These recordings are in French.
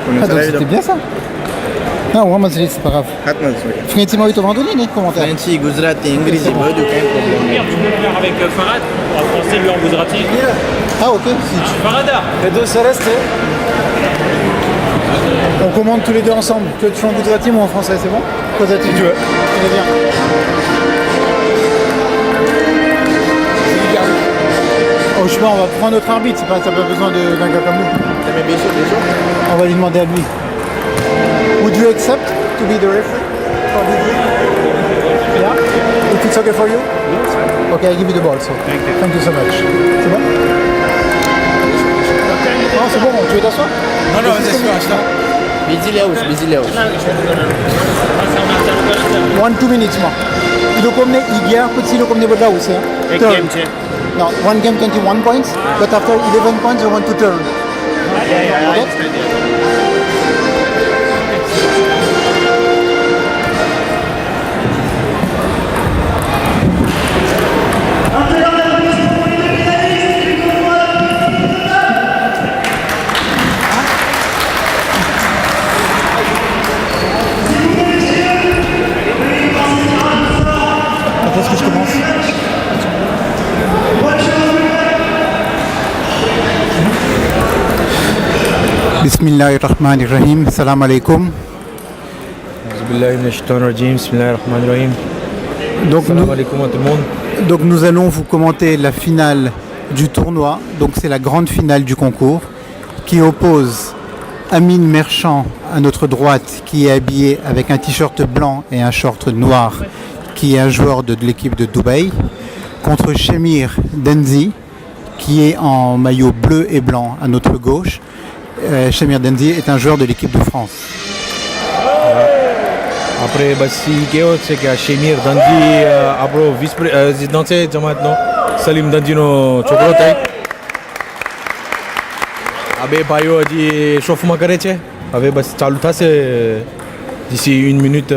Ah, donc c'était bien ça. Non, vraiment, c'est pas grave. Frenzy moi, tu vas donner les commentaires. Frenzy, Gujarati, English, aucun problème. Tu peux le faire avec Farad, en français, lui en Gujarati. Ah, ok. Si Farada. les deux, ça reste. On commande tous les deux ensemble. Tu veux en Gujarati ou en français, c'est bon? Gujarati, tu veux. Très bien. Oh, je sais pas, on va prendre notre arbitre, t'as pas besoin d'un gars comme nous. On va lui demander à lui. Would you accept to be the referee for the game? Yeah? If it's okay for you? Yes. Okay, I give you the ball, so. Thank you so much. C'est bon? Non, c'est bon, tu veux t'asseoir? Non, vas-y, busy Leos. 1-2 minutes, moi. Il y a un petit comme des là aussi. No, one game 21 points, but after 11 points you want to turn. Okay? Quand est-ce que je commence? Bismillahirrahmanirrahim. Salam alaikum. Donc nous allons vous commenter la finale du tournoi. Donc c'est la grande finale du concours qui oppose Amine Merchant à notre droite, qui est habillé avec un t-shirt blanc et un short noir, qui est un joueur de l'équipe de Dubaï, contre Shemir Denzi, qui est en maillot bleu et blanc à notre gauche. Shemir Denzi est un joueur de l'équipe de France. Après, si c'est que Shemir Denzi, après vice-président, c'est maintenant Salim Dendino Chokrotai. Abe Bayo a dit chauffement carré, abe bas chaluta c'est d'ici 1 minute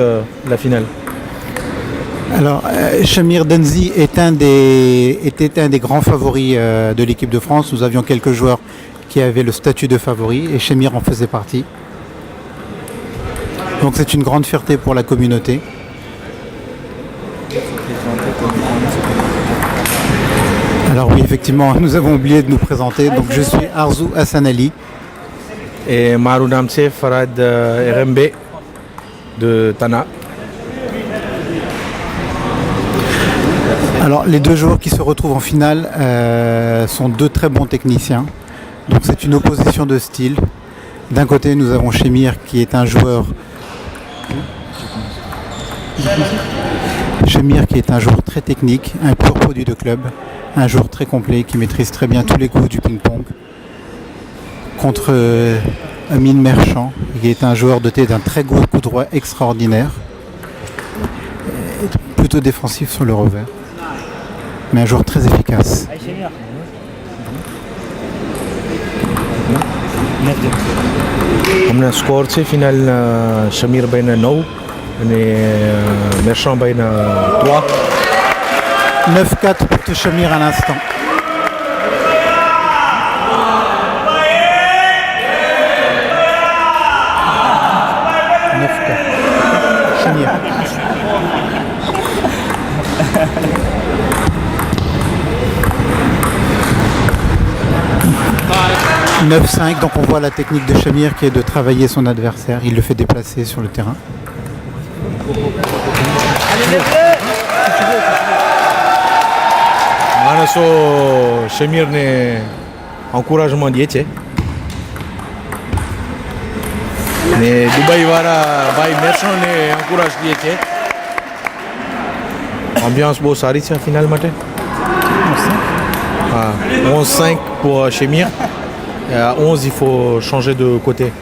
la finale. Alors, Shemir Denzi était un des grands favoris de l'équipe de France. Nous avions quelques joueurs qui avaient le statut de favori et Shemir en faisait partie. Donc c'est une grande fierté pour la communauté. Alors oui, effectivement, nous avons oublié de nous présenter. Donc je suis Arzou Hassanali. Et Marounam c'est Farad RMB de Tana. Alors les deux joueurs qui se retrouvent en finale sont deux très bons techniciens. Donc c'est une opposition de style. D'un côté nous avons Shemir qui est un joueur très technique, un pur produit de club, un joueur très complet qui maîtrise très bien tous les coups du ping-pong. Contre Amine Merchant qui est un joueur doté d'un très gros coup droit extraordinaire, plutôt défensif sur le revers, mais un joueur très efficace. On a score c'est final Shemir baina 9 et Merchant baina 3. 9-4 pour Shemir à l'instant. Shemir. 9-5, donc on voit la technique de Shemir qui est de travailler son adversaire. Il le fait déplacer sur le terrain. Manaso Shemir ne encouragement diye છે. Ne Dubai વાળા ભાઈ મેર્ચન્ટ ને encourage diye છે. Ambiance બહુ સારી છે ફિનાલ માટે. 11-5 pour Shemir. Et à 11, il faut changer de côté.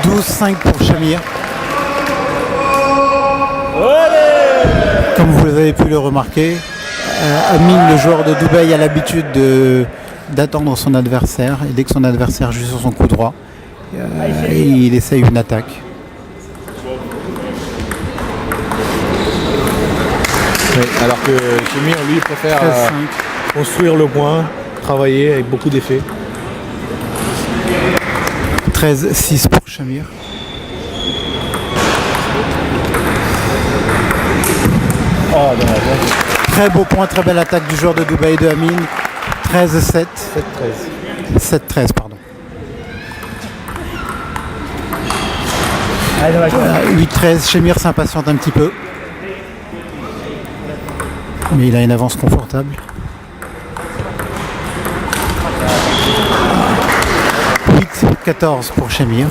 12-5 pour Shemir. Comme vous avez pu le remarquer, Amine, le joueur de Dubaï, a l'habitude d'attendre son adversaire. Et dès que son adversaire joue sur son coup droit, il essaye une attaque. Oui, alors que Shemir, lui, préfère construire le point, travailler avec beaucoup d'effets. 13-6 pour Shamir. Oh, dommage. Très beau point, très belle attaque du joueur de Dubaï de Amin. 13-7. 7-13. 7-13, pardon. Allez, dommage. 8-13, Shamir s'impatiente un petit peu. Mais il a une avance confortable. 8-14 pour Shamir.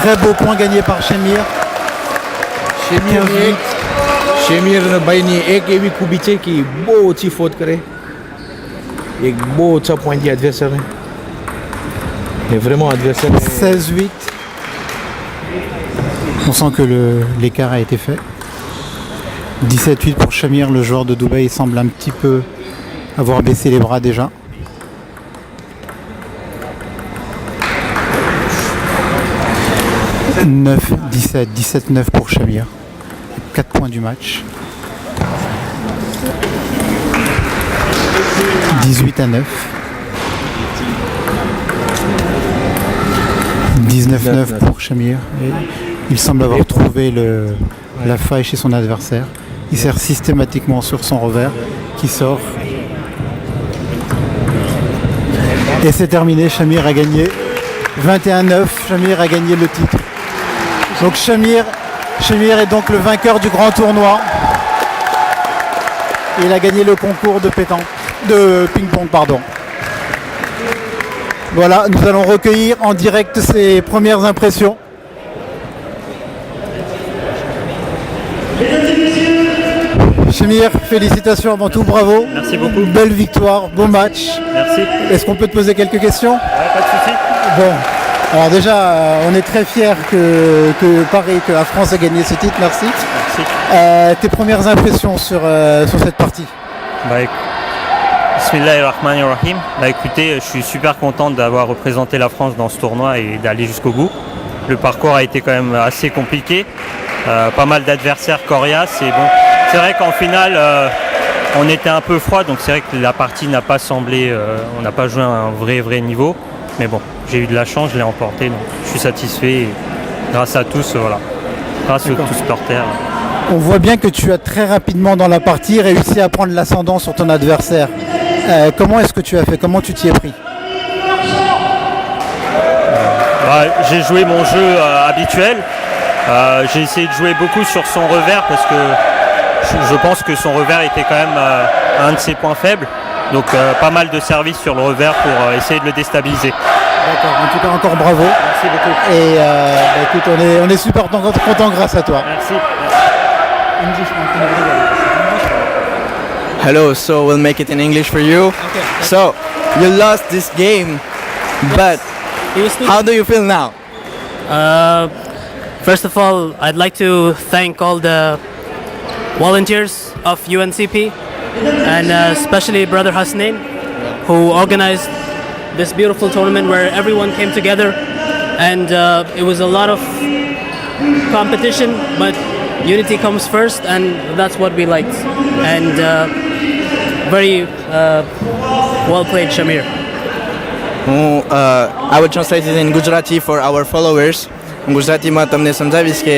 Très beau point gagné par Shamir. शेमीर भाई ने एक एवी खूबी है कि बहुत अच्छी फोट करे एक बहुत अच्छा पॉइंट दिया एडवर्सर ने mais vraiment adversaire 16-8. On sent que l'écart a été fait. 17-8 pour Shamir, le joueur de Dubaï semble un petit peu avoir baissé les bras déjà. « 9-17, 17-9 pour Shamir. 4 points du match. 18-9. 19-9 pour Shamir. Et il semble avoir trouvé la faille chez son adversaire. Il sert systématiquement sur son revers qui sort. Et c'est terminé, Shamir a gagné. 21-9, Shamir a gagné le titre. Donc Shamir est donc le vainqueur du grand tournoi. Il a gagné le concours de ping-pong, pardon. Voilà, nous allons recueillir en direct ses premières impressions. Shamir, félicitations avant tout, bravo. Merci beaucoup. Belle victoire, beau match. Merci. Est-ce qu'on peut te poser quelques questions? Ouais, pas de soucis. Bon, alors déjà, on est très fiers que Paris, que la France ait gagné ce titre, merci. Merci. Tes premières impressions sur cette partie? Bismillahirrahmanirrahim. Écoutez, je suis super content d'avoir représenté la France dans ce tournoi et d'aller jusqu'au bout. Le parcours a été quand même assez compliqué. Pas mal d'adversaires coriaces et bon, c'est vrai qu'en finale, on était un peu froid, donc c'est vrai que la partie n'a pas semblé, on n'a pas joué à un vrai niveau. Mais bon, j'ai eu de la chance, je l'ai emporté, donc je suis satisfait. Et grâce à tous, voilà. Grâce aux tous supporters. On voit bien que tu as très rapidement dans la partie réussi à prendre l'ascendant sur ton adversaire. Comment est-ce que tu as fait? Comment tu t'y es pris? J'ai joué mon jeu habituel. J'ai essayé de jouer beaucoup sur son revers parce que je pense que son revers était quand même un de ses points faibles. Donc pas mal de services sur le revers pour essayer de le déstabiliser. D'accord, en tout cas encore bravo. Merci beaucoup. Et écoute, on est super content grâce à toi. Merci. Hello, so we'll make it in English for you. Okay. So, you lost this game, but how do you feel now? First of all, I'd like to thank all the volunteers of UNCP and especially Brother Hasnain, who organized this beautiful tournament where everyone came together, and it was a lot of competition, but unity comes first, and that's what we liked. And very well played, Shamir. I will translate it in Gujarati for our followers. ગુજરાતીમાં તમને સમજાવીશ કે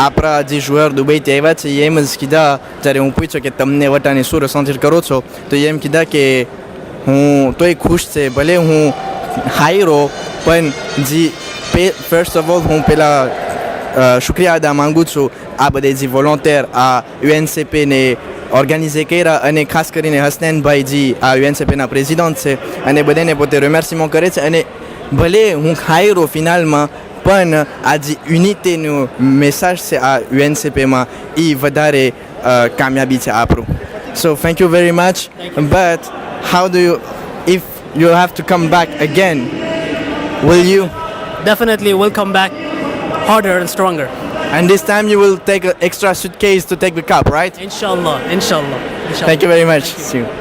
આપણા જે joueurs દુબઈથી આવ્યા છે એ એમ જ કીધા જ્યારે હું પૂછ્યો કે તમને વટાને શું ressentir કરો છો તો એ એમ કીધા કે હું તોય ખુશ છે ભલે હું હાર્યો પણ જે ફર્સ્ટ ઓફ ઓલ હું પહેલાં શુક્રિયા અદા માગું છું આ બધે જે વોલન્ટિયર આ UNCPને ઓર્ગેનાઇઝે કર્યા અને ખાસ કરીને હસનૈનભાઈ જી આ UNCPના પ્રેસિડન્ટ છે અને બધાને પોતે રિમર્સીમો કરે છે અને ભલે હું હાર્યો ફિનાલમાં પણ આ જે યુનિટીનું મેસેજ છે આ UNCPમાં એ વધારે કામયાબી છે આપણું. So thank you very much. But how do you, if you have to come back again, will you? Definitely will come back harder and stronger. And this time you will take an extra suitcase to take the cup, right? Inshallah, inshallah, inshallah. Thank you very much. See you.